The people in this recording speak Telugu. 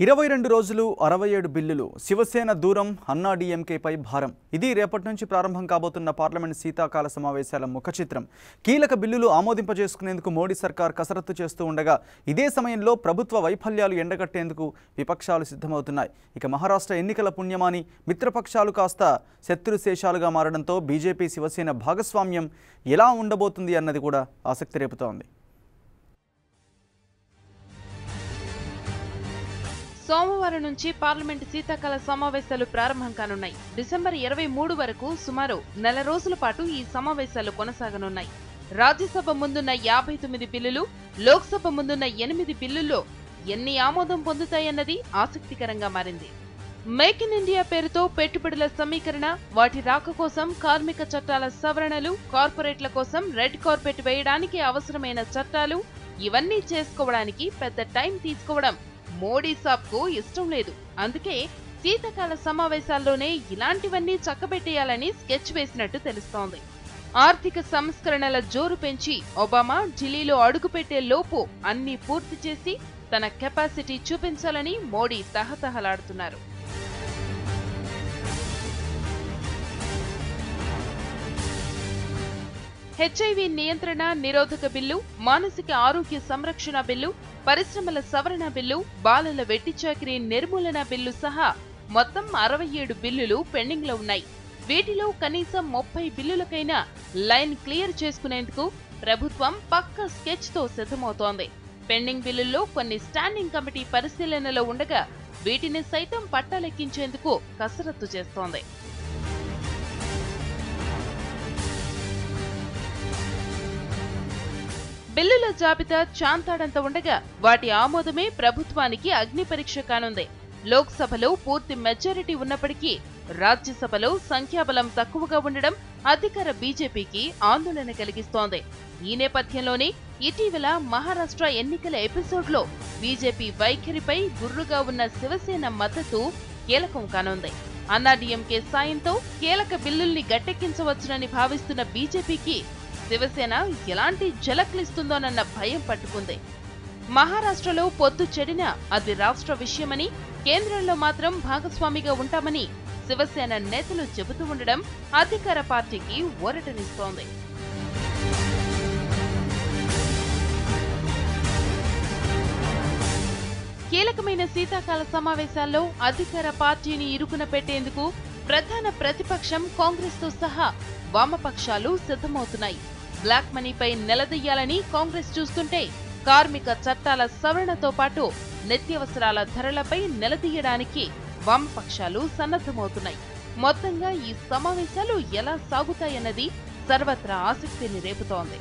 22 రోజులు 67 బిల్లులు శివసేన దూరం అన్నా డీఎంకేపై భారం ఇది రేపటి నుంచి ప్రారంభం కాబోతున్న పార్లమెంట్ శీతాకాల సమావేశాల ముఖచిత్రం కీలక బిల్లులు ఆమోదింపజేసుకునేందుకు మోడీ సర్కార్ కసరత్తు చేస్తూ ఉండగా ఇదే సమయంలో ప్రభుత్వ వైఫల్యాలు ఎండగట్టేందుకు విపక్షాలు సిద్ధమవుతున్నాయి ఇక మహారాష్ట్ర ఎన్నికల పుణ్యమాని మిత్రపక్షాలు కాస్త శత్రుశేషాలుగా మారడంతో బీజేపీ శివసేన భాగస్వామ్యం ఎలా ఉండబోతుంది అన్నది కూడా ఆసక్తి రేపుతోంది సోమవారం నుంచి పార్లమెంటు శీతాకాల సమావేశాలు ప్రారంభం కానున్నాయి. డిసెంబర్ 23 వరకు సుమారు నెల రోజుల పాటు ఈ సమావేశాలు కొనసాగనున్నాయి. రాజ్యసభ ముందున్న 59 బిల్లులు, లోక్సభ ముందున్న 8 బిల్లుల్లో ఎన్ని ఆమోదం పొందుతాయన్నది ఆసక్తికరంగా మారింది. మేక్ ఇన్ ఇండియా పేరుతో పెట్టుబడుల సమీకరణ, వాటి రాక కోసం కార్మిక చట్టాల సవరణలు, కార్పొరేట్ల కోసం రెడ్ కార్పెట్ వేయడానికి అవసరమైన చట్టాలు, ఇవన్నీ చేసుకోవడానికి పెద్ద టైం తీసుకోవడం మోడీ సాబ్కు ఇష్టం లేదు. అందుకే శీతాకాల సమావేశాల్లోనే ఇలాంటివన్నీ చక్కబెట్టేయాలని స్కెచ్ వేసినట్టు తెలుస్తోంది. ఆర్థిక సంస్కరణల జోరు పెంచి ఒబామా ఢిల్లీలో అడుగుపెట్టే లోపు అన్ని పూర్తి చేసి తన కెపాసిటీ చూపించాలని మోడీ తహతహలాడుతున్నారు. హెచ్ఐవి నియంత్రణ నిరోధక బిల్లు, మానసిక ఆరోగ్య సంరక్షణ బిల్లు, పరిశ్రమల సవరణ బిల్లు, బాలల వెట్టి చాకిరీ నిర్మూలన బిల్లు సహా మొత్తం 67 బిల్లులు పెండింగ్ లో ఉన్నాయి. వీటిలో కనీసం 30 బిల్లులకైనా లైన్ క్లియర్ చేసుకునేందుకు ప్రభుత్వం పక్కా స్కెచ్ తో సిద్ధమవుతోంది. పెండింగ్ బిల్లుల్లో కొన్ని స్టాండింగ్ కమిటీ పరిశీలనలో ఉండగా వీటిని సైతం పట్టాలెక్కించేందుకు కసరత్తు చేస్తోంది. బిల్లుల జాబితా చాంతాడంత ఉండగా వాటి ఆమోదమే ప్రభుత్వానికి అగ్ని పరీక్ష కానుంది. లోక్సభలో పూర్తి మెజారిటీ ఉన్నప్పటికీ రాజ్యసభలో సంఖ్యాబలం తక్కువగా ఉండడం అధికార బీజేపీకి ఆందోళన కలిగిస్తోంది. ఈ నేపథ్యంలోనే ఇటీవల మహారాష్ట్ర ఎన్నికల ఎపిసోడ్లో బీజేపీ వైఖరిపై గుర్రుగా ఉన్న శివసేన మద్దతు కీలకం కానుంది. అన్నాడీఎంకే సాయంతో కీలక బిల్లుల్ని గట్టెక్కించవచ్చునని భావిస్తున్న బీజేపీకి శివసేన ఎలాంటి జలక్లిస్తుందోనన్న భయం పట్టుకుంది. మహారాష్ట్రలో పొత్తు చెడినా అది రాష్ట్ర విషయమని, కేంద్రంలో మాత్రం భాగస్వామిగా ఉంటామని శివసేన నేతలు చెబుతూ ఉండడం అధికార పార్టీకి ఊరటనిస్తోంది. కీలకమైన శీతాకాల సమావేశాల్లో అధికార పార్టీని ఇరుకున పెట్టేందుకు ప్రధాన ప్రతిపక్షం కాంగ్రెస్ తో సహా వామపక్షాలు సిద్ధమవుతున్నాయి. బ్లాక్ మనీపై నిలదీయాలని కాంగ్రెస్ చూస్తుంటే కార్మిక చట్టాల సవరణతో పాటు నిత్యావసరాల ధరలపై నిలదీయడానికి వామపక్షాలు సన్నద్ధమవుతున్నాయి. మొత్తంగా ఈ సమావేశాలు ఎలా సాగుతాయన్నది సర్వత్రా ఆసక్తిని రేపుతోంది.